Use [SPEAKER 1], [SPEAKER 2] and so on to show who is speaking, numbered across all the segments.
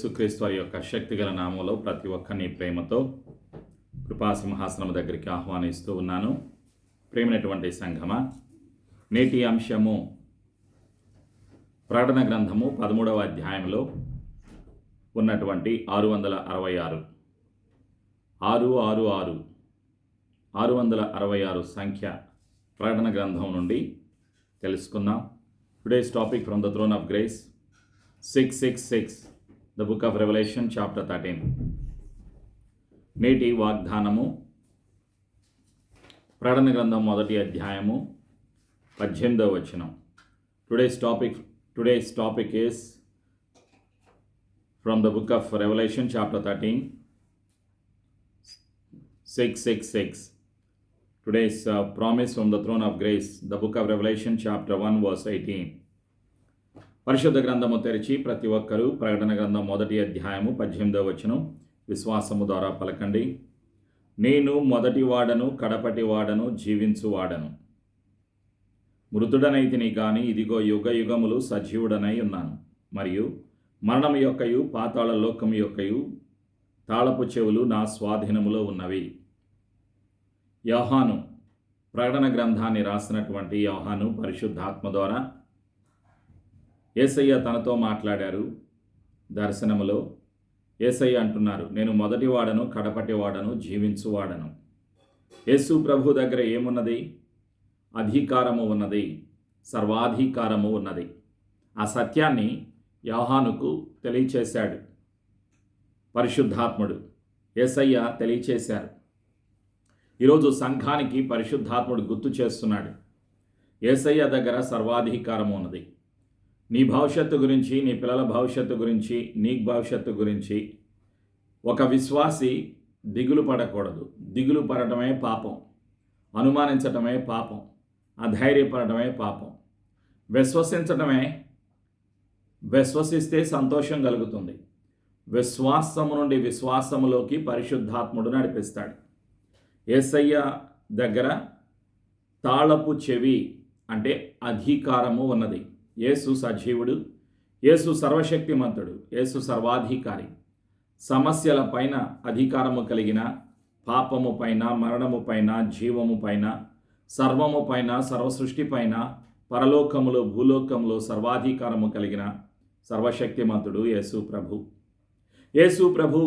[SPEAKER 1] యేసుక్రీస్తు వారి యొక్క శక్తిగల నామంలో ప్రతి ఒక్కరిని ప్రేమతో కృపాసింహాసనం దగ్గరికి ఆహ్వానిస్తూ ఉన్నాను. ప్రేమైనటువంటి సంఘమా, నేటి అంశము ప్రకటన గ్రంథము 13వ అధ్యాయంలో ఉన్నటువంటి 666 సంఖ్య ప్రకటన గ్రంథం నుండి తెలుసుకుందాం. Today's topic from the throne of grace 666, the book of revolution chapter 13. నేటి వాగ్దానము ప్రకటన గ్రంథం 1వ అధ్యాయము 18వ వచనం. Today's topic is from the book of Revelation chapter 13, 666. Today's promise from the throne of grace, the book of Revelation chapter 1 verse 18. పరిశుద్ధ గ్రంథము తెరిచి ప్రతి ఒక్కరూ ప్రకటన గ్రంథం 1వ అధ్యాయము 18వ వచనం విశ్వాసము ద్వారా పలకండి. నేను మొదటి వాడను, కడపటి వాడను, జీవించువాడను. మృతుడనైతిని గాని ఇదిగో యుగ యుగములు సజీవుడనై ఉన్నాను. మరియు మరణము యొక్కయు పాతాళ లోకము యొక్కయు తాళపు చెవులు నా స్వాధీనములో ఉన్నవి. యోహాను ప్రకటన గ్రంథాన్ని రాసినటువంటి యోహాను పరిశుద్ధాత్మ ద్వారా యేసయ్య తనతో మాట్లాడారు. దర్శనములో యేసయ్య అంటున్నారు, నేను మొదటి వాడను, కడపటి వాడను, జీవించువాడను. యేసు ప్రభు దగ్గర ఏమున్నది? అధికారము ఉన్నది, సర్వాధికారము ఉన్నది. ఆ సత్యాన్ని యోహానుకు తెలియచేశాడు పరిశుద్ధాత్ముడు, యేసయ్య తెలియచేశారు. ఈరోజు సంఘానికి పరిశుద్ధాత్ముడు గుర్తు చేస్తున్నాడు, యేసయ్య దగ్గర సర్వాధికారము ఉన్నది. నీ భవిష్యత్తు గురించి, నీ పిల్లల భవిష్యత్తు గురించి, నీ భవిష్యత్తు గురించి ఒక విశ్వాసి దిగులు పడకూడదు. దిగులు పడటమే పాపం, అనుమానించటమే పాపం, అధైర్యపడటమే పాపం. విశ్వసిస్తే సంతోషం కలుగుతుంది. విశ్వాసము నుండి విశ్వాసములోకి పరిశుద్ధాత్ముడు నడిపిస్తాడు. యేసయ్య దగ్గర తాళపు చెవి అంటే అధికారము ఉన్నది. యేసు సజీవుడు, యేసు సర్వశక్తిమంతుడు, యేసు సర్వాధికారి. సమస్యల పైన అధికారము కలిగిన, పాపము పైన, మరణము పైన, జీవము పైన, సర్వము పైన, సర్వసృష్టి పైన, పరలోకములో భూలోకములో సర్వాధికారము కలిగిన సర్వశక్తిమంతుడు యేసు ప్రభు. యేసు ప్రభు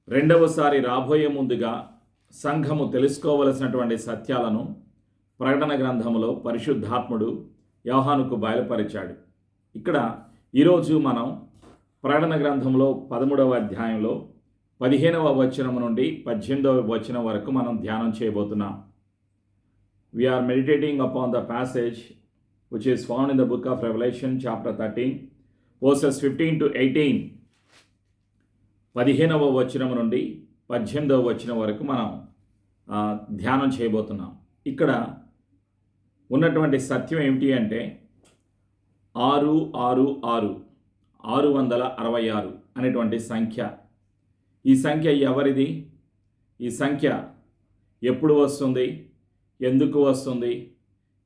[SPEAKER 1] రెండవసారి రాబోయే ముందుగా సంఘము తెలుసుకోవలసినటువంటి సత్యాలను ప్రకటన గ్రంథములో పరిశుద్ధాత్ముడు యోహానుకు బయలుపరిచాడు. ఇక్కడ ఈరోజు మనం ప్రకటన గ్రంథంలో 13వ అధ్యాయంలో 15వ వచనం నుండి 18వ వచనం వరకు మనం ధ్యానం చేయబోతున్నాం. We are meditating upon the passage which is found in the book of Revelation chapter 13 verses 15 to 18. 15వ వచనం నుండి 18వ వచనం వరకు మనం ధ్యానం చేయబోతున్నాం. ఇక్కడ ఉన్నటువంటి సత్యం ఏమిటి అంటే 666 అనేటువంటి సంఖ్య. ఈ సంఖ్య ఎవరిది? ఈ సంఖ్య ఎప్పుడు వస్తుంది? ఎందుకు వస్తుంది?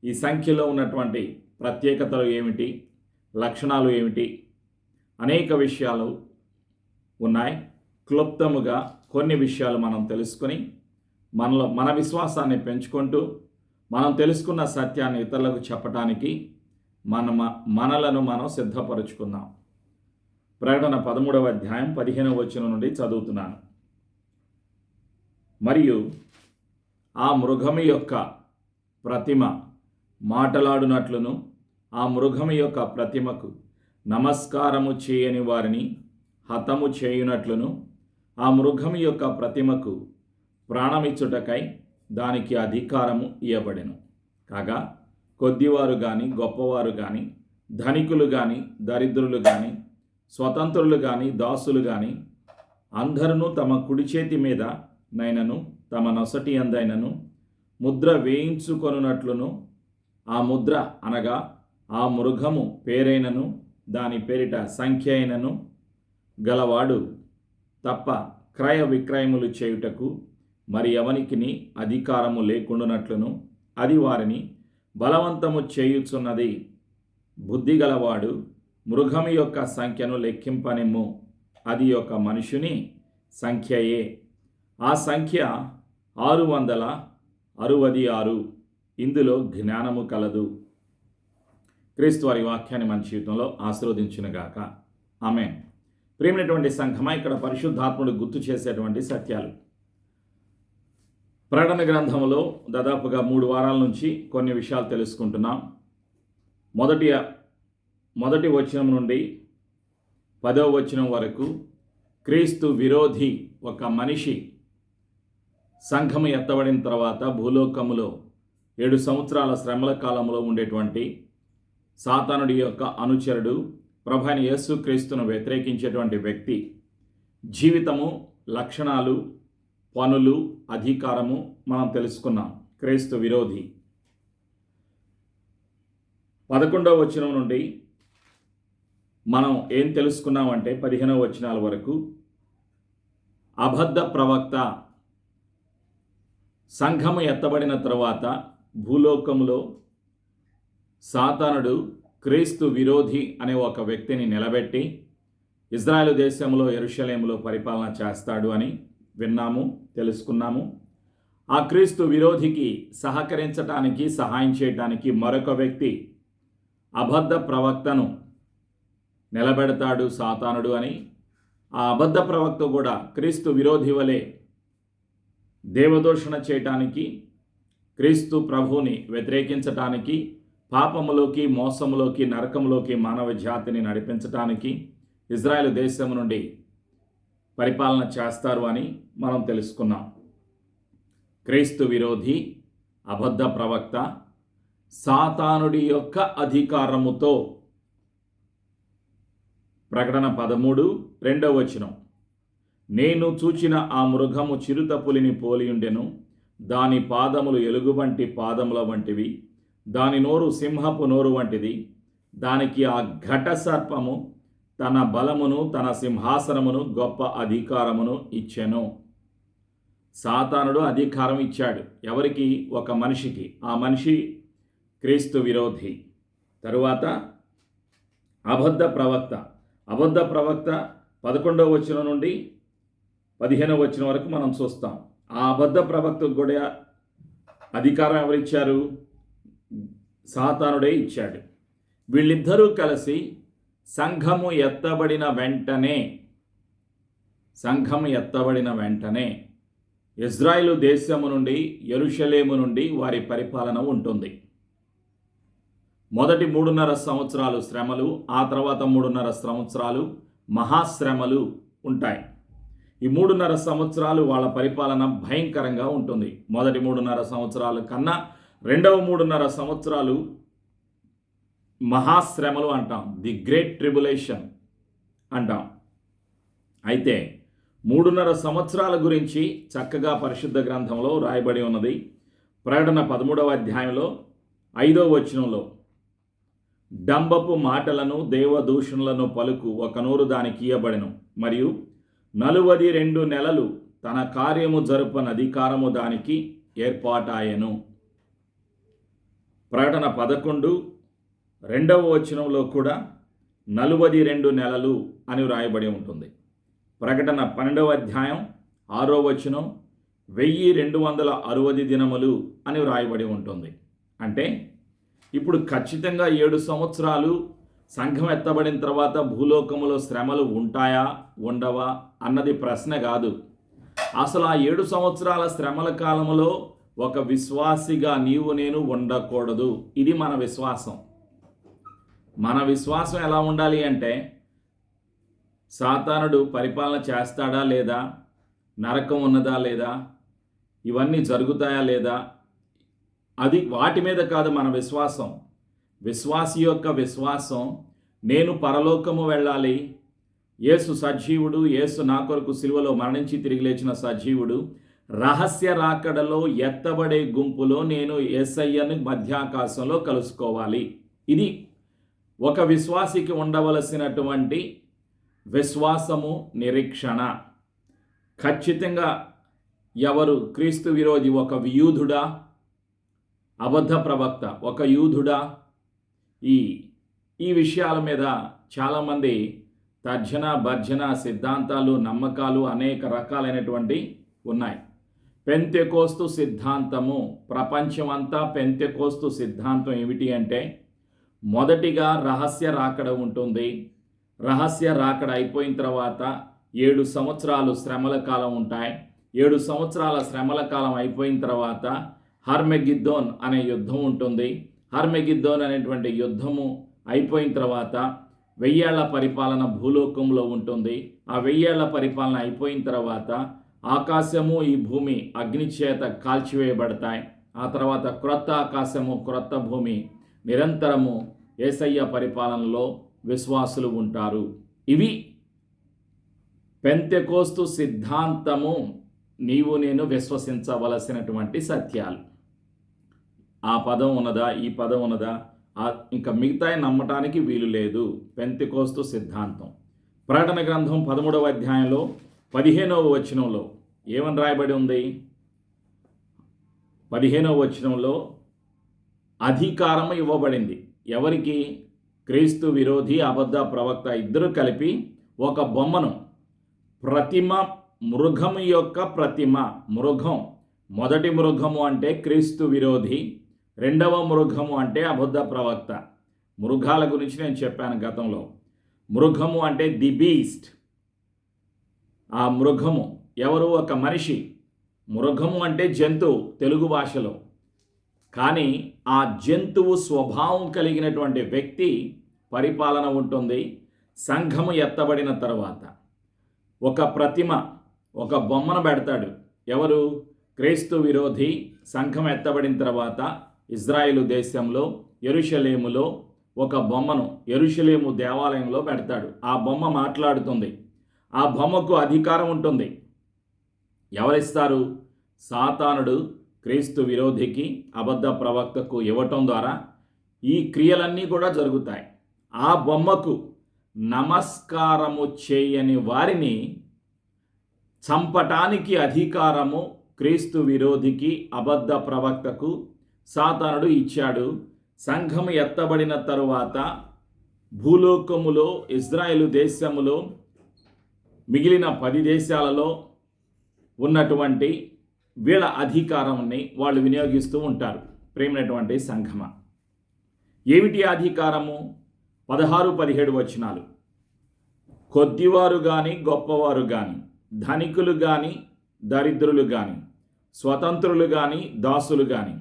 [SPEAKER 1] ఈ సంఖ్యలో ఉన్నటువంటి ప్రత్యేకతలు ఏమిటి? లక్షణాలు ఏమిటి? అనేక విషయాలు ఉన్నాయి. క్లుప్తముగా కొన్ని విషయాలు మనం తెలుసుకొని మన విశ్వాసాన్ని పెంచుకుంటూ మనం తెలుసుకున్న సత్యాన్ని ఇతరులకు చెప్పడానికి మనలను మనం సిద్ధపరుచుకుందాం. ప్రకటన 13వ అధ్యాయం 15వ వచనం నుండి చదువుతున్నాను. మరియు ఆ మృగము యొక్క ప్రతిమ మాటలాడునట్లును, ఆ మృగము యొక్క ప్రతిమకు నమస్కారము చేయని వారిని హతము చేయునట్లును, ఆ మృగము యొక్క ప్రతిమకు ప్రాణమిచ్చుటకై దానికి అధికారము ఇవ్వబడెను. కాగా కొద్దివారు కానీ, గొప్పవారు కానీ, ధనికులు కానీ, దరిద్రులు కానీ, స్వతంత్రులు కానీ, దాసులు కానీ అందరూ తమ కుడి చేతి మీద నైనను తమ నొసటి అందైనను ముద్ర వేయించుకొనున్నట్లును, ఆ ముద్ర అనగా ఆ మృగము పేరైనను దాని పేరిట సంఖ్య అయినను గలవాడు తప్ప క్రయ విక్రయములు చేయుటకు మరి ఎవనికిని అధికారము లేకుండానట్లును అది వారిని బలవంతము చేయుచున్నది. బుద్ధి గలవాడు మృగము యొక్క సంఖ్యను లెక్కింపనిమ్ము అది ఒక మనుషుని సంఖ్యయే. ఆ సంఖ్య 666. ఇందులో జ్ఞానము కలదు. క్రీస్తు వారి వాక్యాన్ని మన జీవితంలో ఆశీర్వదించునుగాక. ఆమేన్. ప్రియమైనటువంటి సంఘమా, ఇక్కడ పరిశుద్ధాత్ముడు గుర్తు చేసేటువంటి సత్యాలు. ప్రకటన గ్రంథంలో దాదాపుగా 3 వారాల నుంచి కొన్ని విషయాలు తెలుసుకుంటున్నాం. మొదటి వచనం నుండి 10వ వచనం వరకు క్రీస్తు విరోధి ఒక మనిషి సంఘము ఎత్తబడిన తర్వాత భూలోకములో 7 సంవత్సరాల శ్రమల కాలంలో ఉండేటువంటి సాతానుడి యొక్క అనుచరుడు, ప్రభువైన యేసుక్రీస్తును వ్యతిరేకించేటువంటి వ్యక్తి జీవితము, లక్షణాలు, పనులు, అధికారము మనం తెలుసుకున్నాం. క్రీస్తు విరోధి 11వ వచనం నుండి మనం ఏం తెలుసుకున్నామంటే 15వ వచనాల వరకు అబద్ధ ప్రవక్త సంఘము ఎత్తబడిన తర్వాత భూలోకంలో సాతానుడు క్రీస్తు విరోధి అనే ఒక వ్యక్తిని నిలబెట్టి ఇజ్రాయెలు దేశంలో యెరూషలేములో పరిపాలన చేస్తాడు అని విన్నాము, తెలుసుకున్నాము. ఆ క్రీస్తు విరోధికి సహకరించటానికి, సహాయం చేయటానికి మరొక వ్యక్తి అబద్ధ ప్రవక్తను నిలబెడతాడు సాతానుడు అని. ఆ అబద్ధ ప్రవక్త కూడా క్రీస్తు విరోధి వలె దేవదూషణ చేయటానికి, క్రీస్తు ప్రభువుని వ్యతిరేకించటానికి, పాపములోకి, మోసములోకి, నరకములోకి మానవ జాతిని నడిపించటానికి ఇజ్రాయెల్ దేశం నుండి పరిపాలన చేస్తారు అని మనం తెలుసుకున్నాం. క్రీస్తు విరోధి, అబద్ధ ప్రవక్త సాతానుడి యొక్క అధికారముతో. ప్రకటన 13:2వ వచనం, నేను చూచిన ఆ మృగము చిరుత పులిని పోలియుండెను. దాని పాదములు ఎలుగుబంటి పాదముల వంటివి, దాని నోరు సింహపు నోరు వంటిది. దానికి ఆ ఘట సర్పము తన బలమును, తన సింహాసనమును, గొప్ప అధికారమును ఇచ్చెను. సాతానుడు అధికారం ఇచ్చాడు. ఎవరికి? ఒక మనిషికి. ఆ మనిషి క్రీస్తు విరోధి. తరువాత అబద్ధ ప్రవక్త. అబద్ధ ప్రవక్త 11వ వచనం నుండి 15వ వచనం వరకు మనం చూస్తాం. ఆ అబద్ధ ప్రవక్తకు కూడా అధికారం ఎవరిచ్చారు? సాతానుడే ఇచ్చాడు. వీళ్ళిద్దరూ కలిసి సంఘము ఎత్తబడిన వెంటనే ఇజ్రాయెలు దేశము నుండి, యెరూషలేము నుండి వారి పరిపాలన ఉంటుంది. మొదటి 3.5 సంవత్సరాలు శ్రమలు, ఆ తర్వాత 3.5 సంవత్సరాలు మహాశ్రమలు ఉంటాయి. ఈ 3.5 సంవత్సరాలు వాళ్ళ పరిపాలన భయంకరంగా ఉంటుంది. మొదటి 3.5 సంవత్సరాల కన్నా రెండవ 3.5 సంవత్సరాలు మహాశ్రమలు అంటాం, ది గ్రేట్ ట్రిబులేషన్ అంటాం. అయితే 3.5 సంవత్సరాల గురించి చక్కగా పరిశుద్ధ గ్రంథంలో రాయబడి ఉన్నది. ప్రకటన 13వ అధ్యాయంలో 5వ వచనంలో, డంబపు మాటలను, దేవదూషణలను పలుకు ఒక నోరు దానికి ఇయ్యబడెను, మరియు 42 నెలలు తన కార్యము జరుపని అధికారము దానికి ఏర్పాటాయెను. ప్రకటన 11:2వ వచనంలో కూడా 42 నెలలు అని వ్రాయబడి ఉంటుంది. ప్రకటన 12వ అధ్యాయం 6వ వచనం 1260 దినములు అని వ్రాయబడి ఉంటుంది. అంటే ఇప్పుడు ఖచ్చితంగా 7 సంవత్సరాలు సంఘం ఎత్తబడిన తర్వాత భూలోకములో శ్రమలు ఉంటాయా, ఉండవా అన్నది ప్రశ్న కాదు. అసలు ఆ 7 సంవత్సరాల శ్రమల కాలంలో ఒక విశ్వాసిగా నీవు నేను ఉండకూడదు. ఇది మన విశ్వాసం. మన విశ్వాసం ఎలా ఉండాలి అంటే, సాతానుడు పరిపాలన చేస్తాడా లేదా, నరకం ఉన్నదా లేదా, ఇవన్నీ జరుగుతాయా లేదా, అది వాటి మీద కాదు మన విశ్వాసం. విశ్వాసి యొక్క విశ్వాసం, నేను పరలోకము వెళ్ళాలి, యేసు సజీవుడు, యేసు నా కొరకు సిలువలో మరణించి తిరిగి లేచిన సజీవుడు, రహస్య రాకడలో ఎత్తబడే గుంపులో నేను యేసయ్యను మధ్యాకాశంలో కలుసుకోవాలి. ఇది ఒక విశ్వాసికి ఉండవలసినటువంటి విశ్వాసము, నిరీక్షణ. ఖచ్చితంగా ఎవరు క్రీస్తు విరోధి, ఒక యూదుడా, అబద్ధ ప్రవక్త ఒక యూదుడా, ఈ విషయాల మీద చాలామంది తర్జన భర్జన సిద్ధాంతాలు, నమ్మకాలు అనేక రకాలైనటువంటి ఉన్నాయి. పెంతెకోస్తు సిద్ధాంతము, ప్రపంచమంతా పెంతెకోస్తు సిద్ధాంతం ఏమిటి అంటే, మొదటిగా రహస్య రాకడ ఉంటుంది. రహస్య రాకడ అయిపోయిన తర్వాత 7 సంవత్సరాలు శ్రమల కాలం ఉంటాయి. 7 సంవత్సరాల శ్రమల కాలం అయిపోయిన తర్వాత హర్మెగిద్దోన్ అనే యుద్ధం ఉంటుంది. హర్మెగిద్దోన్ అనేటువంటి యుద్ధము అయిపోయిన తర్వాత 1000 ఏళ్ల పరిపాలన భూలోకంలో ఉంటుంది. ఆ 1000 ఏళ్ల పరిపాలన అయిపోయిన తర్వాత ఆకాశము ఈ భూమి అగ్ని చేత కాల్చివేయబడతాయి. ఆ తర్వాత క్రొత్త ఆకాశము క్రొత్త భూమి నిరంతరము యేసయ్య పరిపాలనలో విశ్వాసులు ఉంటారు. ఇవి పెంతెకోస్తు సిద్ధాంతము నీవు నేను విశ్వసించవలసినటువంటి సత్యాలు. ఆ పదం ఉన్నదా, ఈ పదం ఉన్నదా, ఇంకా మిగతా నమ్మటానికి వీలు లేదు. పెంతెకోస్తు సిద్ధాంతం. ప్రకటన గ్రంథం 13వ అధ్యాయంలో 15వ వచనంలో ఏమని రాయబడి ఉంది? 15వ వచనంలో అధికారము ఇవ్వబడింది. ఎవరికి? క్రీస్తు విరోధి అబద్ధ ప్రవక్త ఇద్దరు కలిపి ఒక బొమ్మను, ప్రతిమ, మృగము యొక్క ప్రతిమ, మృగం, మొదటి మృగము అంటే క్రీస్తు విరోధి, రెండవ మృగము అంటే అబద్ధ ప్రవక్త. మృగాల గురించి నేను చెప్పాను గతంలో. మృగము అంటే ది బీస్ట్. ఆ మృగము ఎవరు? ఒక మనిషి. మృగము అంటే జంతువు తెలుగు భాషలో. కానీ ఆ జంతువు స్వభావం కలిగినటువంటి వ్యక్తి పరిపాలన ఉంటుంది. సంఘము ఎత్తబడిన తర్వాత ఒక ప్రతిమ, ఒక బొమ్మను పెడతాడు. ఎవరు? క్రీస్తు విరోధి. సంఘం ఎత్తబడిన తర్వాత ఇజ్రాయేలు దేశంలో యెరూషలేములో ఒక బొమ్మను యెరూషలేము దేవాలయంలో పెడతాడు. ఆ బొమ్మ మాట్లాడుతుంది. ఆ బొమ్మకు అధికారం ఉంటుంది. ఎవరిస్తారు? సాతానుడు క్రీస్తు విరోధికి అబద్ధ ప్రవక్తకు ఇవ్వటం ద్వారా ఈ క్రియలన్నీ కూడా జరుగుతాయి. ఆ బొమ్మకు నమస్కారము చేయని వారిని చంపటానికి అధికారము క్రీస్తు విరోధికి అబద్ధ ప్రవక్తకు సాతానుడు ఇచ్చాడు. సంఘం ఎత్తబడిన తరువాత భూలోకములో ఇజ్రాయేలు దేశములో మిగిలిన 10 దేశాలలో ఉన్నటువంటి వీళ్ళ అధికారాన్ని వాళ్ళు వినియోగిస్తూ ఉంటారు. ప్రేమైనటువంటి సంఘమ, ఏమిటి అధికారము? 16-17 వచనాలు. కొద్దివారు కానీ గొప్పవారు కానీ, ధనికులు కానీ దరిద్రులు కానీ, స్వతంత్రులు కానీ దాసులు కానీ,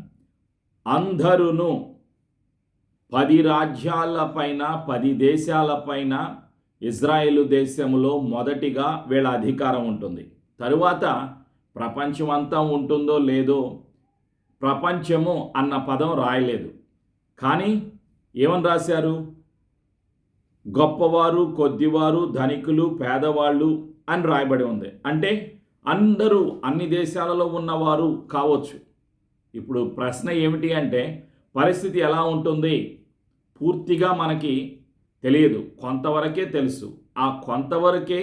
[SPEAKER 1] అందరూ 10 రాజ్యాలపైన 10 దేశాలపైన ఇజ్రాయేలు దేశంలో మొదటిగా వీళ్ళ అధికారం ఉంటుంది. తరువాత ప్రపంచం అంతా ఉంటుందో లేదో, ప్రపంచము అన్న పదం రాయలేదు. కానీ ఏమని రాశారు? గొప్పవారు, కొద్దివారు, ధనికులు, పేదవాళ్ళు అని రాయబడి ఉంది. అంటే అందరూ అన్ని దేశాలలో ఉన్నవారు కావచ్చు. ఇప్పుడు ప్రశ్న ఏమిటి అంటే, పరిస్థితి ఎలా ఉంటుంది? పూర్తిగా మనకి తెలియదు, కొంతవరకే తెలుసు. ఆ కొంతవరకే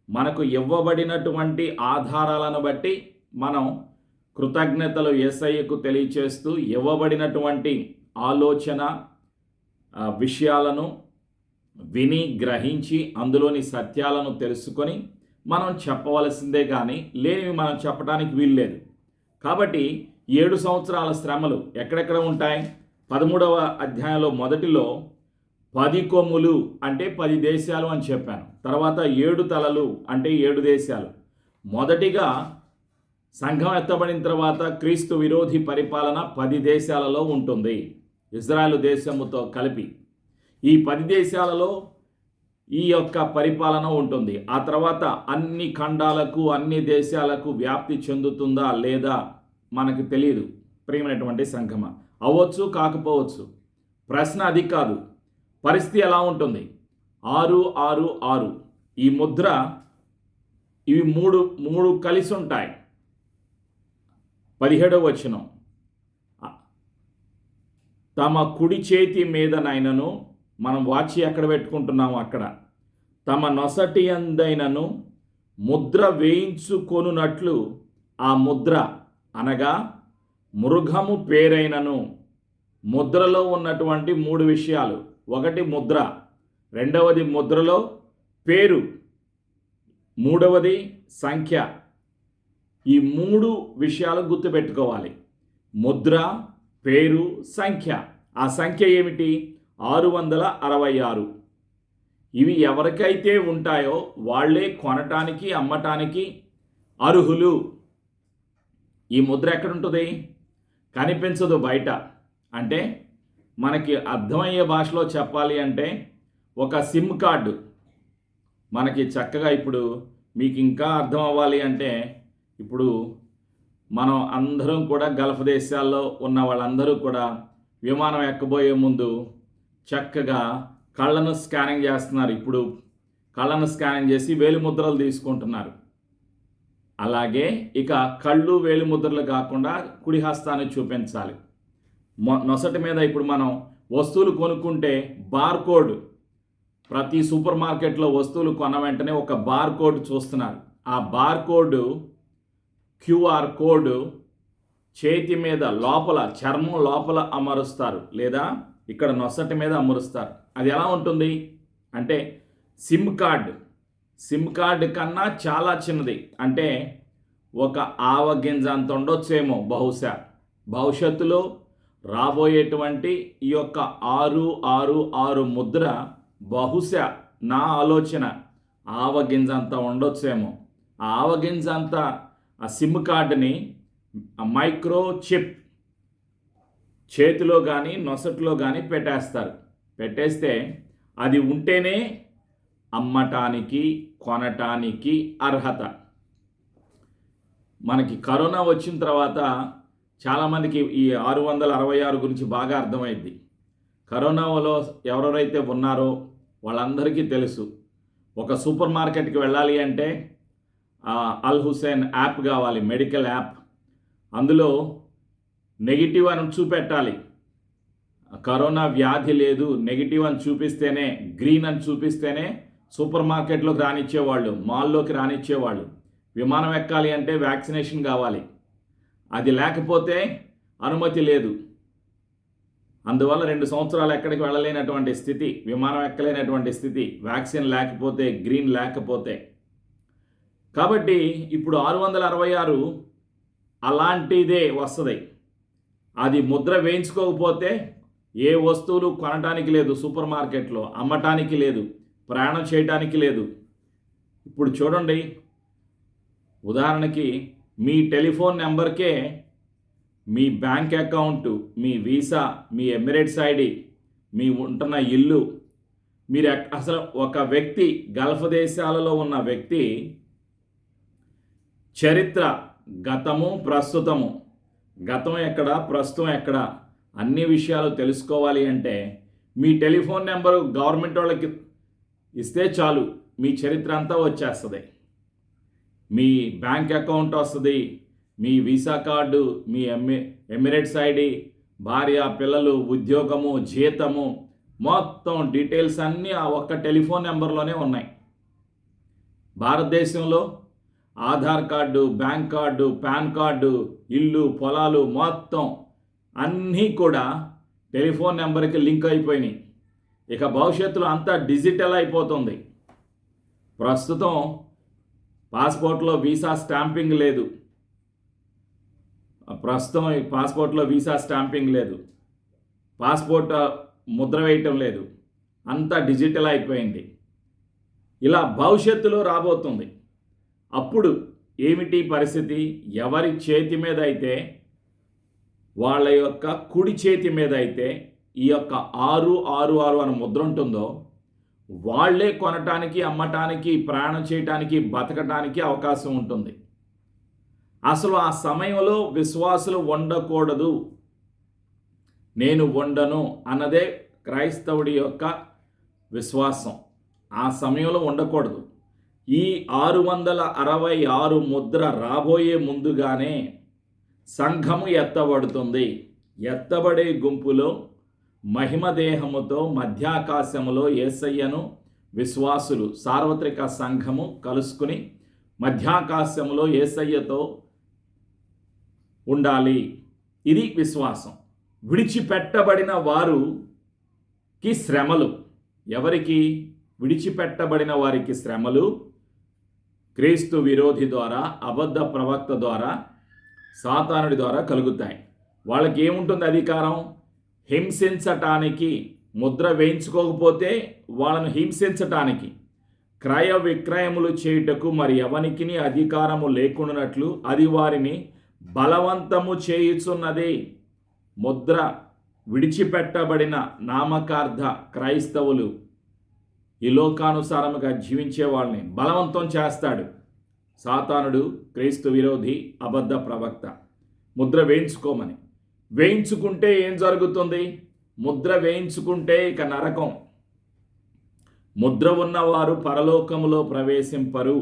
[SPEAKER 1] మనకు ఇవ్వబడినటువంటి ఆధారాలను బట్టి మనం కృతజ్ఞతలు యేసయ్యకు తెలియచేస్తూ ఇవ్వబడినటువంటి ఆలోచన విషయాలను విని గ్రహించి అందులోని సత్యాలను తెలుసుకొని మనం చెప్పవలసిందే, కానీ లేనివి మనం చెప్పడానికి వీల్లేదు. కాబట్టి 7 సంవత్సరాల శ్రమలు ఎక్కడెక్కడ ఉంటాయి? 13వ అధ్యాయంలో మొదటిలో 10 కొమ్ములు అంటే 10 దేశాలు అని చెప్పాను. తర్వాత 7 తలలు అంటే 7 దేశాలు. మొదటిగా సంఘం ఎత్తబడిన తర్వాత క్రీస్తు విరోధి పరిపాలన 10 దేశాలలో ఉంటుంది, ఇజ్రాయెల్ దేశముతో కలిపి. ఈ 10 దేశాలలో ఈ యొక్క పరిపాలన ఉంటుంది. ఆ తర్వాత అన్ని ఖండాలకు అన్ని దేశాలకు వ్యాప్తి చెందుతుందా లేదా మనకు తెలియదు. ప్రియమైనటువంటి సంఘమ, అవ్వచ్చు కాకపోవచ్చు. ప్రశ్న అది కాదు. పరిస్థితి ఎలా ఉంటుంది? 666 ఈ ముద్ర, ఇవి మూడు కలిసి ఉంటాయి. 17వ వచనం, తమ కుడి చేతి మీదనైనను, మనం వాచి ఎక్కడ పెట్టుకుంటున్నాము అక్కడ, తమ నొసటి అందైనను ముద్ర వేయించుకొనున్నట్లు ఆ ముద్ర అనగా మృగము పేరైనను. ముద్రలో ఉన్నటువంటి 3 విషయాలు. ఒకటి ముద్ర, రెండవది ముద్రలో పేరు, మూడవది సంఖ్య. ఈ 3 విషయాలు గుర్తుపెట్టుకోవాలి. ముద్ర, పేరు, సంఖ్య. ఆ సంఖ్య ఏమిటి? 666. ఇవి ఎవరికైతే ఉంటాయో వాళ్ళే కొనటానికి, అమ్మటానికి అర్హులు. ఈ ముద్ర ఎక్కడుంటుంది? కనిపించదు బయట. అంటే మనకి అర్థమయ్యే భాషలో చెప్పాలి అంటే ఒక సిమ్ కార్డు మనకి చక్కగా, ఇప్పుడు మీకు ఇంకా అర్థం అవ్వాలి అంటే, ఇప్పుడు మనం అందరం కూడా గల్ఫ్ దేశాల్లో ఉన్న వాళ్ళందరూ కూడా విమానం ఎక్కబోయే ముందు చక్కగా కళ్ళను స్కానింగ్ చేస్తున్నారు. ఇప్పుడు కళ్ళను స్కానింగ్ చేసి వేలిముద్రలు తీసుకుంటున్నారు. అలాగే ఇక కళ్ళు వేలిముద్రలు కాకుండా కుడి హస్తాన్ని చూపించాలి. నొసటి మీద ఇప్పుడు మనం వస్తువులు కొనుక్కుంటే బార్కోడ్, ప్రతి సూపర్ మార్కెట్లో వస్తువులు కొన్న వెంటనే ఒక బార్కోడ్ చూస్తున్నారు. ఆ బార్కోడ్, క్యూఆర్ కోడ్ చేతి మీద లోపల, చర్మం లోపల అమరుస్తారు, లేదా ఇక్కడ నొసటి మీద అమరుస్తారు. అది ఎలా ఉంటుంది అంటే సిమ్ కార్డ్ కన్నా చాలా చిన్నది. అంటే ఒక ఆవగింజ అంత ఉండొచ్చేమో బహుశా. భవిష్యత్తులో రాబోయేటువంటి ఈ యొక్క 666 ముద్ర బహుశా, నా ఆలోచన, ఆవగింజ అంత ఉండొచ్చేమో. ఆ ఆవగింజ అంతా ఆ సిమ్ కార్డుని మైక్రో చిప్ చేతిలో కానీ నొసట్లో కానీ పెట్టేస్తారు. పెట్టేస్తే అది ఉంటేనే అమ్మటానికి, కొనటానికి అర్హత. మనకి కరోనా వచ్చిన తర్వాత చాలామందికి ఈ 666 గురించి బాగా అర్థమైంది. కరోనాలో ఎవరెవరైతే ఉన్నారో వాళ్ళందరికీ తెలుసు. ఒక సూపర్ మార్కెట్కి వెళ్ళాలి అంటే అల్ హుసేన్ యాప్ కావాలి, మెడికల్ యాప్. అందులో నెగిటివ్ అని చూపెట్టాలి. కరోనా వ్యాధి లేదు, నెగిటివ్ అని చూపిస్తేనే, గ్రీన్ అని చూపిస్తేనే సూపర్ మార్కెట్లోకి రానిచ్చేవాళ్ళు, మాల్లోకి రానిచ్చేవాళ్ళు. విమానం ఎక్కాలి అంటే వ్యాక్సినేషన్ కావాలి, అది లేకపోతే అనుమతి లేదు. అందువల్ల 2 సంవత్సరాలు ఎక్కడికి వెళ్ళలేనటువంటి స్థితి, విమానం ఎక్కలేనటువంటి స్థితి, వ్యాక్సిన్ లేకపోతే, గ్రీన్ లేకపోతే. కాబట్టి ఇప్పుడు 666 అలాంటిదే వస్తుంది. అది ముద్ర వేయించుకోకపోతే ఏ వస్తువులు కొనటానికి లేదు, సూపర్ మార్కెట్లో అమ్మటానికి లేదు, ప్రయాణం చేయటానికి లేదు. ఇప్పుడు చూడండి, ఉదాహరణకి మీ టెలిఫోన్ నెంబర్కే మీ బ్యాంక్ అకౌంటు, మీ వీసా, మీ ఎమిరేట్స్ ఐడి, మీ ఉంటున్న ఇల్లు, మీరు అసలు ఒక వ్యక్తి, గల్ఫ్ దేశాలలో ఉన్న వ్యక్తి చరిత్ర, గతము, ప్రస్తుతము, గతం ఎక్కడ, ప్రస్తుతం ఎక్కడ, అన్ని విషయాలు తెలుసుకోవాలి అంటే మీ టెలిఫోన్ నెంబరు గవర్నమెంట్ వాళ్ళకి ఇస్తే చాలు, మీ చరిత్ర అంతా వచ్చేస్తుంది. మీ బ్యాంక్ అకౌంట్ వస్తుంది, మీ వీసా కార్డు, మీ ఎమిరేట్స్ ఐడి, భార్య, పిల్లలు, ఉద్యోగము, జీతము, మొత్తం డీటెయిల్స్ అన్నీ ఆ ఒక్క టెలిఫోన్ నెంబర్లోనే ఉన్నాయి. భారతదేశంలో Aadhaar card, bank card, pan card, ఇల్లు, పొలాలు, మొత్తం అన్నీ కూడా టెలిఫోన్ నెంబర్కి లింక్ అయిపోయినాయి. ఇక భవిష్యత్తులో అంతా డిజిటల్ అయిపోతుంది. ప్రస్తుతం పాస్పోర్ట్లో వీసా స్టాంపింగ్ లేదు, పాస్పోర్ట్ ముద్ర వేయటం లేదు, అంతా డిజిటల్ అయిపోయింది. ఇలా భవిష్యత్తులో రాబోతుంది. అప్పుడు ఏమిటి పరిస్థితి? ఎవరి చేతి మీద అయితే, వాళ్ళ యొక్క కుడి చేతి మీద అయితే ఈ యొక్క 666 అని ముద్ర ఉంటుందో వాళ్లే కొనటానికి, అమ్మటానికి, ప్రయాణం చేయటానికి, బతకటానికి అవకాశం ఉంటుంది. అసలు ఆ సమయంలో విశ్వాసులు ఉండకూడదు, నేను ఉండను అన్నదే క్రైస్తవుడి యొక్క విశ్వాసం. ఆ సమయంలో ఉండకూడదు. ఈ 666 ముద్ర రాబోయే ముందుగానే సంఘము ఎత్తబడుతుంది. ఎత్తబడే గుంపులో మహిమదేహముతో మధ్యాకాశములో యేసయ్యను విశ్వాసులు, సార్వత్రిక సంఘము కలుసుకుని మధ్యాకాశములో యేసయ్యతో ఉండాలి. ఇది విశ్వాసం. విడిచిపెట్టబడిన వారికి శ్రమలు. ఎవరికి? విడిచిపెట్టబడిన వారికి శ్రమలు క్రీస్తు విరోధి ద్వారా, అబద్ధ ప్రవక్త ద్వారా, సాతానుడి ద్వారా కలుగుతాయి. వాళ్ళకి ఏముంటుంది అధికారం? హింసించటానికి. ముద్ర వేయించుకోకపోతే వాళ్ళను హింసించటానికి, క్రయ విక్రయములు చేయుటకు మరి ఎవనికిని అధికారము లేకుండానట్లు అది వారిని బలవంతము చేయుచున్నది. ముద్ర విడిచిపెట్టబడిన నామకార్థ క్రైస్తవులు ఈ లోకానుసారముగా జీవించే వాళ్ళని బలవంతం చేస్తాడు సాతానుడు, క్రీస్తు విరోధి, అబద్ధ ప్రవక్త. ముద్ర వేయించుకోమని. వేయించుకుంటే ఏం జరుగుతుంది? ముద్ర వేయించుకుంటే ఇక నరకం. ముద్ర ఉన్నవారు పరలోకములో ప్రవేశింపరు.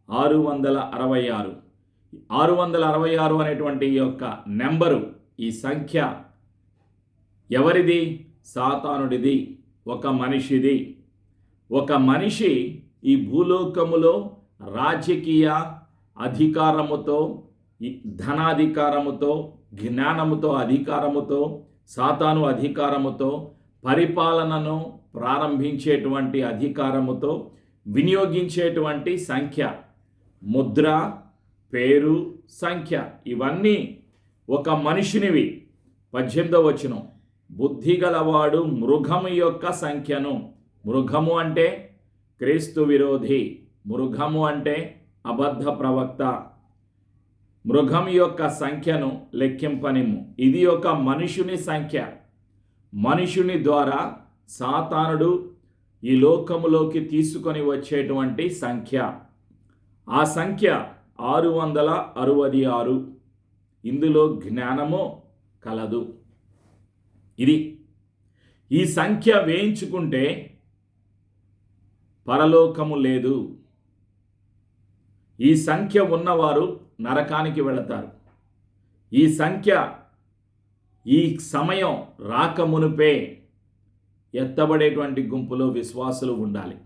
[SPEAKER 1] 666. 666 అనేటువంటి ఈ యొక్క నెంబరు, ఈ సంఖ్య ఎవరిది? సాతానుడిది, ఒక మనిషిది. ఒక మనిషి ఈ భూలోకములో రాజకీయ అధికారముతో, ధనాధికారముతో, జ్ఞానముతో, అధికారముతో, సాతాను అధికారముతో, పరిపాలనను ప్రారంభించేటువంటి అధికారముతో వినియోగించేటువంటి సంఖ్య, ముద్ర, పేరు, సంఖ్య, ఇవన్నీ ఒక మనిషినివి. 18వ వచనం, బుద్ధి గలవాడు మృగము యొక్క సంఖ్యను. మృగము అంటే క్రీస్తు విరోధి, మృగము అంటే అబద్ధ ప్రవక్త. మృగం యొక్క సంఖ్యను లెక్కింపనిమ్ము. ఇది ఒక మనుషుని సంఖ్య. మనుషుని ద్వారా సాతానుడు ఈ లోకములోకి తీసుకొని వచ్చేటువంటి సంఖ్య. ఆ సంఖ్య 666. ఇందులో జ్ఞానము కలదు. ఇది ఈ సంఖ్య వేయించుకుంటే పరలోకము లేదు. ఈ సంఖ్య ఉన్నవారు నరకానికి వెళతారు. ఈ సంఖ్య, ఈ సమయం రాకమునుపే ఎత్తబడేటువంటి గుంపులో విశ్వాసులు ఉండాలి.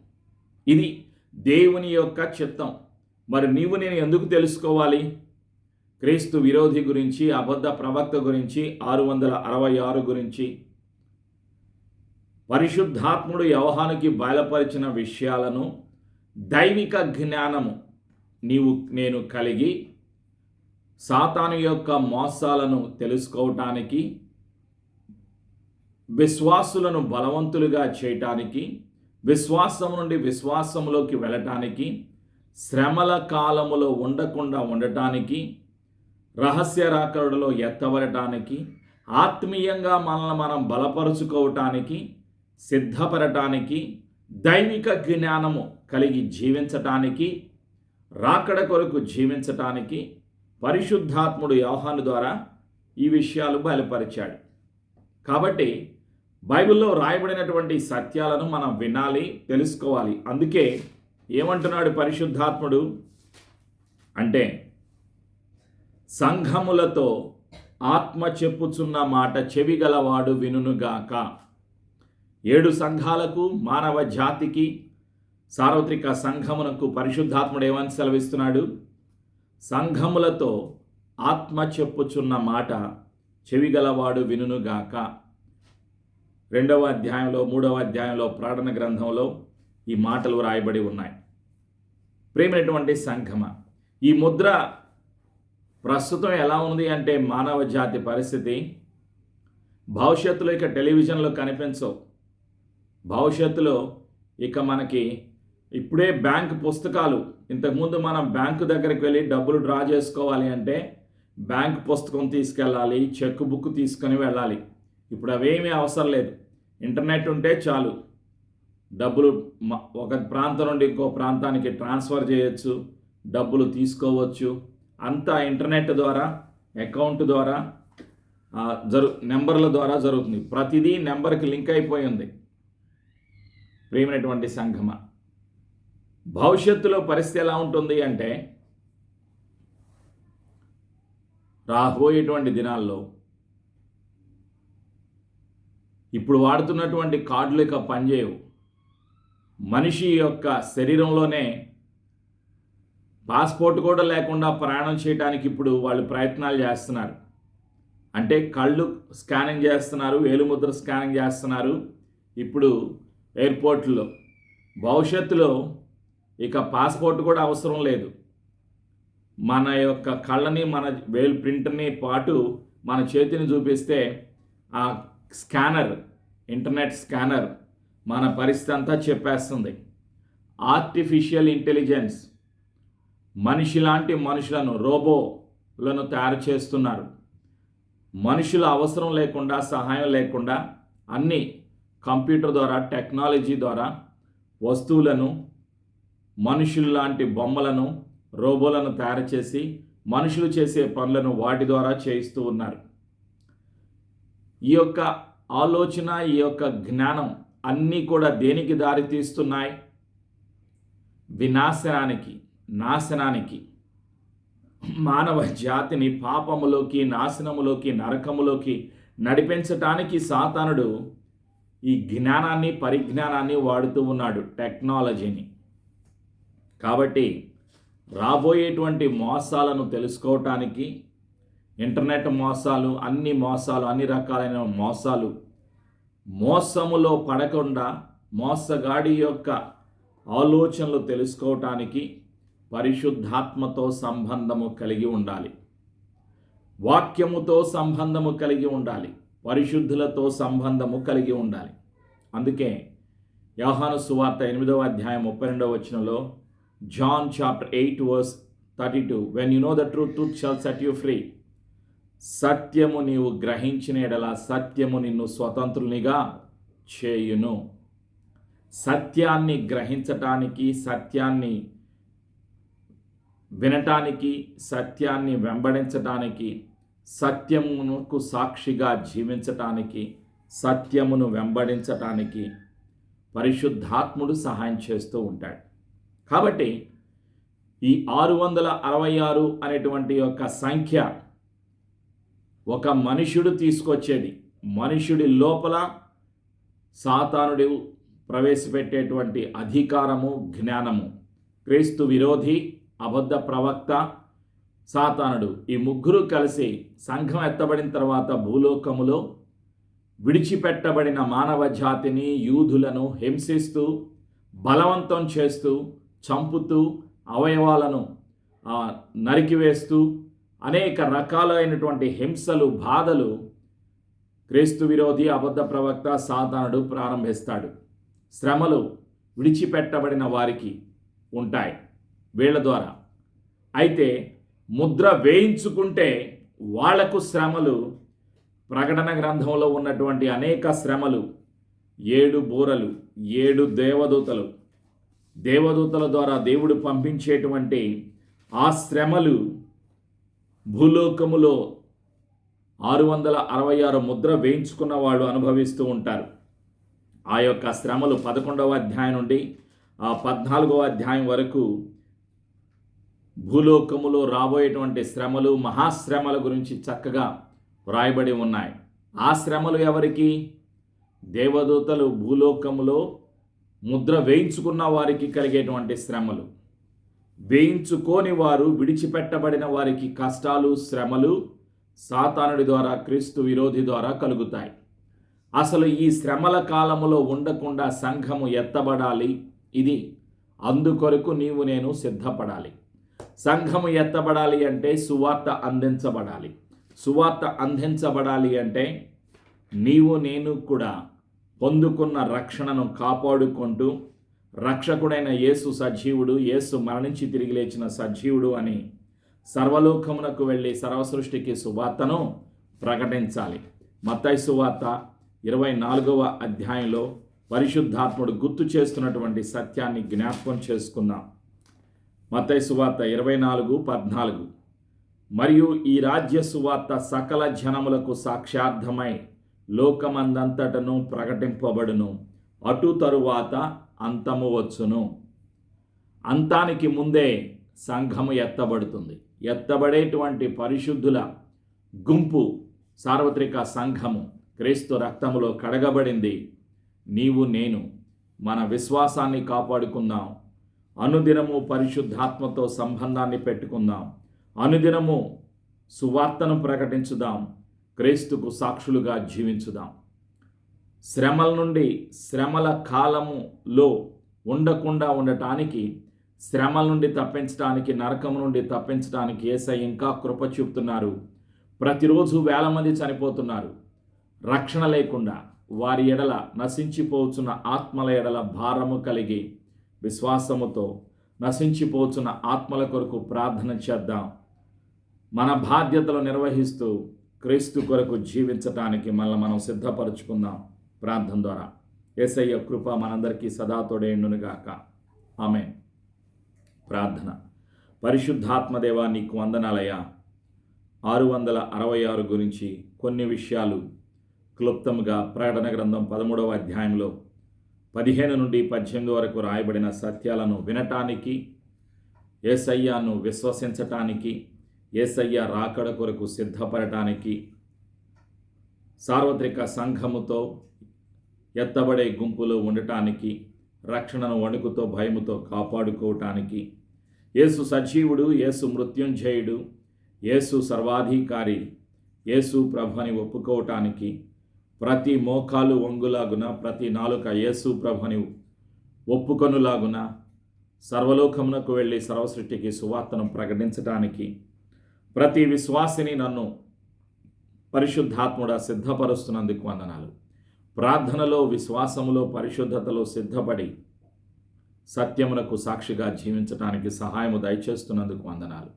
[SPEAKER 1] ఇది దేవుని యొక్క చిత్తం. మరి నీవు నేను ఎందుకు తెలుసుకోవాలి? క్రీస్తు విరోధి గురించి, అబద్ధ ప్రవక్త గురించి, 666 గురించి, పరిశుద్ధాత్ముడు యోహానుకి బయలుపరిచిన విషయాలను, దైవిక జ్ఞానము నేను కలిగి సాతాను యొక్క మోసాలను తెలుసుకోవటానికి, విశ్వాసులను బలవంతులుగా చేయటానికి, విశ్వాసం నుండి విశ్వాసంలోకి వెళ్ళటానికి, శ్రమల కాలములో ఉండకుండా ఉండటానికి, రహస్య రాకడలో ఎత్తబడటానికి, ఆత్మీయంగా మనల్ని మనం బలపరుచుకోవటానికి, సిద్ధపడటానికి, దైవిక జ్ఞానము కలిగి జీవించటానికి, రాకడ కొరకు జీవించటానికి పరిశుద్ధాత్ముడు యోహాను ద్వారా ఈ విషయాలు బయలుపరిచాడు. కాబట్టి బైబిల్లో రాయబడినటువంటి సత్యాలను మనం వినాలి, తెలుసుకోవాలి. అందుకే ఏమంటున్నాడు పరిశుద్ధాత్ముడు అంటే, సంఘములతో ఆత్మ చెప్పుచున్న మాట చెవిగలవాడు వినుగాక. 7 సంఘాలకు, మానవ జాతికి, సార్వత్రిక సంఘమునకు పరిశుద్ధాత్ముడు ఏమని సెలవిస్తున్నాడు? సంఘములతో ఆత్మ చెప్పుచున్న మాట చెవిగలవాడు వినుగాక. 2వ అధ్యాయంలో, 3వ అధ్యాయంలో, ప్రకటన గ్రంథంలో ఈ మాటలు రాయబడి ఉన్నాయి. ప్రేమైనటువంటి సంఘమ, ఈ ముద్ర ప్రస్తుతం ఎలా ఉంది అంటే, మానవ జాతి పరిస్థితి భవిష్యత్తులో ఇక టెలివిజన్లో కనిపించవు. భవిష్యత్తులో ఇక మనకి ఇప్పుడే బ్యాంక్ పుస్తకాలు, ఇంతకుముందు మనం బ్యాంకు దగ్గరికి వెళ్ళి డబ్బులు డ్రా చేసుకోవాలి అంటే బ్యాంక్ పుస్తకం తీసుకెళ్ళాలి, చెక్ బుక్ తీసుకొని వెళ్ళాలి. ఇప్పుడు అవేమీ అవసరం లేదు. ఇంటర్నెట్ ఉంటే చాలు, డబ్బులు ఒక ప్రాంతం నుండి ఇంకో ప్రాంతానికి ట్రాన్స్ఫర్ చేయొచ్చు, డబ్బులు తీసుకోవచ్చు. అంతా ఇంటర్నెట్ ద్వారా, అకౌంట్ ద్వారా, నెంబర్ల ద్వారా జరుగుతుంది. ప్రతిదీ నెంబర్కి లింక్ అయిపోయింది. ప్రియమైనటువంటి సంఘమ, భవిష్యత్తులో పరిస్థితి ఎలా ఉంటుంది అంటే, రాబోయేటువంటి దినాల్లో ఇప్పుడు వాడుతున్నటువంటి కార్డులు ఇక పనిచేయవు. మనిషి యొక్క శరీరంలోనే పాస్పోర్ట్ కూడా లేకుండా ప్రయాణం చేయడానికి ఇప్పుడు వాళ్ళు ప్రయత్నాలు చేస్తున్నారు. అంటే కళ్ళు స్కానింగ్ చేస్తున్నారు, వేలుముద్ర స్కానింగ్ చేస్తున్నారు ఇప్పుడు ఎయిర్పోర్ట్లో. భవిష్యత్తులో ఇక పాస్పోర్ట్ కూడా అవసరం లేదు. మన యొక్క కళ్ళని, మన వేలు ప్రింట్ని పాటు మన చేతిని చూపిస్తే ఆ స్కానర్, ఇంటర్నెట్ స్కానర్ మన పరిస్థితి అంతా చెప్పేస్తుంది. ఆర్టిఫిషియల్ ఇంటెలిజెన్స్ మనిషి లాంటి మనుషులను, రోబోలను తయారు చేస్తున్నారు. మనుషుల అవసరం లేకుండా, సహాయం లేకుండా అన్నీ కంప్యూటర్ ద్వారా, టెక్నాలజీ ద్వారా వస్తువులను, మనుషులు లాంటి బొమ్మలను, రోబోలను తయారు చేసి మనుషులు చేసే పనులను వాటి ద్వారా చేయిస్తూ ఉన్నారు. ఈ యొక్క ఆలోచన, ఈ యొక్క జ్ఞానం అన్నీ కూడా దేనికి దారితీస్తున్నాయి? వినాశనానికి, నాశనానికి, మానవ జాతిని పాపములోకి, నాశనములోకి, నరకములోకి నడిపించటానికి సాతానుడు ఈ జ్ఞానాన్ని, పరిజ్ఞానాన్ని వాడుతూ ఉన్నాడు, టెక్నాలజీని. కాబట్టి రాబోయేటువంటి మోసాలను తెలుసుకోవటానికి, ఇంటర్నెట్ మోసాలు, అన్ని రకాలైన మోసాలు, మోసములో పడకుండా మోసగాడి యొక్క ఆలోచనలు తెలుసుకోవటానికి పరిశుద్ధాత్మతో సంబంధము కలిగి ఉండాలి, వాక్యముతో సంబంధము కలిగి ఉండాలి, పరిశుద్ధులతో సంబంధము కలిగి ఉండాలి. అందుకే యోహాను సువార్త 8వ అధ్యాయం 32వ వచనంలో, John chapter 8 verse 32, when you know the truth, truth shall set you free. సత్యము నీవు గ్రహించిన ఎడల సత్యము నిన్ను స్వతంత్రునిగా చేయును. సత్యాన్ని గ్రహించటానికి, సత్యాన్ని వినటానికి, సత్యాన్ని వెంబడించటానికి, సత్యమునకు సాక్షిగా జీవించటానికి, సత్యమును వెంబడించటానికి పరిశుద్ధాత్ముడు సహాయం చేస్తూ ఉంటాడు. కాబట్టి ఈ 666 అనేటువంటి యొక్క సంఖ్య ఒక మనుష్యుడు తీసుకొచ్చేది. మనుష్యుడి లోపల సాతానుడు ప్రవేశపెట్టేటువంటి అధికారము, జ్ఞానము. క్రీస్తు విరోధి, అబద్ధ ప్రవక్త, సాతానుడు, ఈ ముగ్గురు కలిసి సంఘం ఎత్తబడిన తర్వాత భూలోకములో విడిచిపెట్టబడిన మానవ జాతిని, యూదులను హింసిస్తూ, బలవంతం చేస్తూ, చంపుతూ, అవయవాలను నరికివేస్తూ, అనేక రకాలైనటువంటి హింసలు, బాధలు క్రీస్తు విరోధి, అబద్ధ ప్రవక్త సాతానుడు ప్రారంభిస్తాడు. శ్రమలు విడిచిపెట్టబడిన వారికి ఉంటాయి వీళ్ళ ద్వారా. అయితే ముద్ర వేయించుకుంటే వాళ్లకు శ్రమలు, ప్రకటన గ్రంథంలో ఉన్నటువంటి అనేక శ్రమలు, 7 బూరలు, 7 దేవదూతల ద్వారా దేవుడు పంపించేటువంటి ఆ శ్రమలు భూలోకములో 666 ముద్ర వేయించుకున్న వాళ్ళు అనుభవిస్తూ ఉంటారు. ఆ యొక్క శ్రమలు 11వ అధ్యాయం నుండి 14వ అధ్యాయం వరకు భూలోకములో రాబోయేటువంటి శ్రమలు, మహాశ్రమల గురించి చక్కగా వ్రాయబడి ఉన్నాయి. ఆ శ్రమలు ఎవరికి? దేవదూతలు భూలోకములో ముద్ర వేయించుకున్న వారికి కలిగేటువంటి శ్రమలు. వేయించుకోని వారు, విడిచిపెట్టబడిన వారికి కష్టాలు, శ్రమలు సాతానుడి ద్వారా, క్రీస్తు విరోధి ద్వారా కలుగుతాయి. అసలు ఈ శ్రమల కాలములో ఉండకుండా సంఘము ఎత్తబడాలి. ఇది అందుకొరకు నీవు నేను సిద్ధపడాలి. సంఘము ఎత్తబడాలి అంటే సువార్త అందించబడాలి. సువార్త అందించబడాలి అంటే నీవు నేను కూడా పొందుకున్న రక్షణను కాపాడుకుంటూ, రక్షకుడైన యేసు సజీవుడు, యేసు మరణించి తిరిగి లేచిన సజీవుడు అని సర్వలోకమునకు వెళ్ళి సర్వసృష్టికి సువార్తను ప్రకటించాలి. మత్తయి సువార్త 24వ అధ్యాయంలో పరిశుద్ధాత్ముడు గుర్తు చేస్తున్నటువంటి సత్యాన్ని జ్ఞాపకం చేసుకుందాం. మత్తయి సువార్త 24:14, మరియు ఈ రాజ్య సువార్త సకల జనములకు సాక్ష్యార్థమై లోకమందంతటను ప్రకటింపబడును, అటు తరువాత అంతము వచ్చును. అంతానికి ముందే సంఘము ఎత్తబడుతుంది. ఎత్తబడేటువంటి పరిశుద్ధుల గుంపు, సార్వత్రిక సంఘము క్రీస్తు రక్తములో కడగబడింది. నీవు నేను మన విశ్వాసాన్ని కాపాడుకుందాం. అనుదినము పరిశుద్ధాత్మతో సంబంధాన్ని పెట్టుకుందాం. అనుదినము సువార్తను ప్రకటించుదాం. క్రీస్తుకు ఉండకుండా ఉండటానికి, శ్రమల నుండి తప్పించడానికి, నరకం నుండి తప్పించడానికి యేసయ్య ఇంకా కృప చూపుతున్నారు. ప్రతిరోజు వేల మంది చనిపోతున్నారు రక్షణ లేకుండా. వారి ఎడల, నశించిపోతున్న ఆత్మల ఎడల భారము కలిగి విశ్వాసముతో నశించిపోతున్న ఆత్మల కొరకు ప్రార్థన చేద్దాం. మన బాధ్యతలు నిర్వహిస్తూ క్రీస్తు కొరకు జీవించటానికి మనల్ని మనం సిద్ధపరచుకుందాం ప్రార్థన ద్వారా. యేసయ్య కృప మనందరికీ సదా తోడేయుండునుగాక. ఆమేన్. ప్రార్థన. పరిశుద్ధాత్మదేవా, నీకు వందనాలయ్యా. 666 గురించి కొన్ని విషయాలు క్లుప్తంగా ప్రకటన గ్రంథం 13వ అధ్యాయంలో 15 నుండి 18 వరకు రాయబడిన సత్యాలను వినటానికి, యేసయ్యను విశ్వసించటానికి, యేసయ్య రాకడ కొరకు సిద్ధపడటానికి, సార్వత్రిక సంఘముతో ఎత్తబడే గుంపులో ఉండటానికి, రక్షణను వణుకుతో భయముతో కాపాడుకోవటానికి, యేసు సజీవుడు, యేసు మృత్యుంజయుడు, యేసు సర్వాధికారి, యేసు ప్రభుని ఒప్పుకోవటానికి, ప్రతి మోకాలు వంగులాగున, ప్రతి నాలుక యేసు ప్రభుని ఒప్పుకొనులాగున, సర్వలోకమునకు వెళ్ళి సర్వసృష్టికి సువార్తను ప్రకటించటానికి ప్రతి విశ్వాసిని నన్ను పరిశుద్ధాత్ముడా సిద్ధపరుస్తున్నందుకు వందనాలు. ప్రార్థనలో, విశ్వాసములో, పరిశుద్ధతలో సిద్ధపడి సత్యమునకు సాక్షిగా జీవించటానికి సహాయము దయచేస్తున్నందుకు వందనాలు.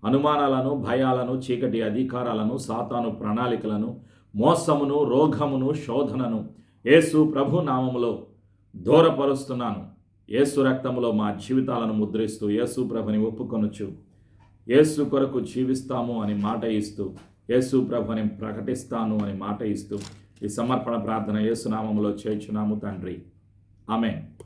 [SPEAKER 1] అనుమానాలను, భయాలను, చీకటి అధికారాలను, సాతాను ప్రణాళికలను, మోసమును, రోగమును, శోధనను యేసు ప్రభు నామములో దూరపరుస్తున్నాను. యేసు రక్తములో మా జీవితాలను ముద్రిస్తూ యేసు ప్రభుని ఒప్పుకొనుచు యేసు కొరకు జీవిస్తాము అని మాట ఇస్తూ, యేసు ప్రభుని ప్రకటిస్తాను అని మాట ఇస్తూ ఈ సమర్పణ ప్రార్థన యేసు నామములో చేయుచున్నాము తండ్రి. ఆమేన్.